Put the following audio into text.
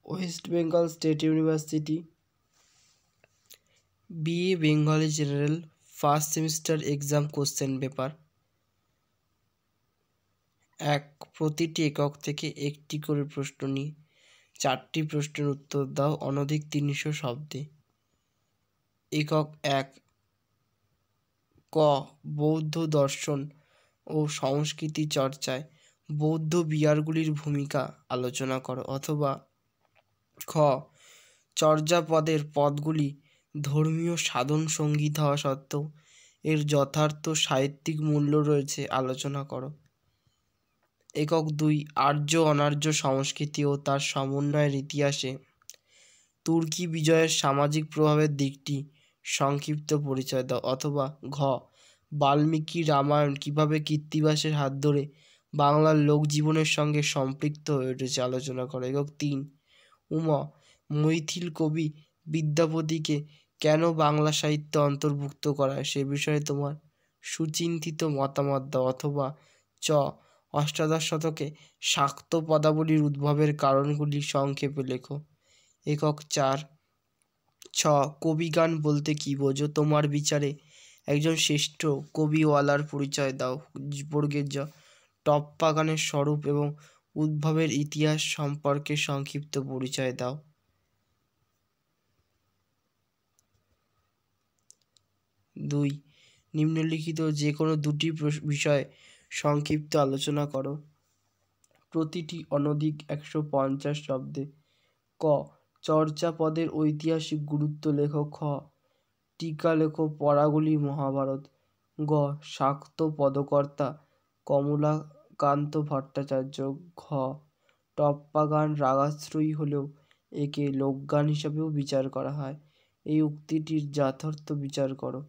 West Bengal state university, BA Bengali general first semester exam question paper. প্রতিটি একক থেকে একটি করে প্রশ্ন নিয়ে 4টি প্রশ্নের উত্তর দাও অনধিক 300 শব্দে। একক 1, ক বৌদ্ধ দর্শন ও সংস্কৃতি চর্চায় বৌদ্ধ বিহারগুলির ভূমিকা আলোচনা করো। অথবা খ চর্যাপদের পদগুলি ধর্মীয় সাধন সঙ্গীত হওয়া সত্ত্বেও এর যথার্থ সাহিত্যিক মূল্য রয়েছে আলোচনা করো। একক 2, আর্য অনার্য সংস্কৃতি ও তার সমন্বয়ের ইতিহাসে তুর্কি বিজয়ের সামাজিক প্রভাবের দিকটি সংক্ষিপ্ত পরিচয় দাও। অথবা ঘ বাল্মীকি রামায়ণ কিভাবে কৃত্তিবাসের হাত ধরে বাংলার লোকজীবনের সঙ্গে সম্পৃক্ত হয়ে উঠেছে আলোচনা করো। একক 3, মৈথিল কবি বিদ্যাপতিকে কেন বাংলা সাহিত্যে অন্তর্ভুক্ত করা সে বিষয়ে তোমার সুচিন্তিত মতামত দাও। অথবা চ অষ্টাদশ শতকে শাক্ত পদাবলীর উদ্ভবের কারণগুলি সংক্ষেপে লেখো। একক 4, কবিগান বলতে কী বোঝো? তোমার বিচারে একজন শ্রেষ্ঠ কবিওয়ালার পরিচয় দাও। বর্গের জ টপ্পা গানের স্বরূপ এবং উদ্ভবের ইতিহাস সম্পর্কে সংক্ষিপ্ত পরিচয় দাও। 2, নিম্নলিখিত যে কোনো দুটি বিষয়ে সংক্ষিপ্ত আলোচনা করো প্রতিটি অনধিক 150 শব্দে। ক চর্যাপদের ঐতিহাসিক গুরুত্ব লেখো। খ টিকা লেখো পড়াগুলি মহাভারত। গ শাক্ত পদকর্তা কমলাকান্ত ভট্টাচার্য। ঘ টপ্পা গান রাগাশ্রয়ী হলেও একে লোকগান হিসাবেও বিচার করা হয়। এই উক্তিটির যথার্থ বিচার করো।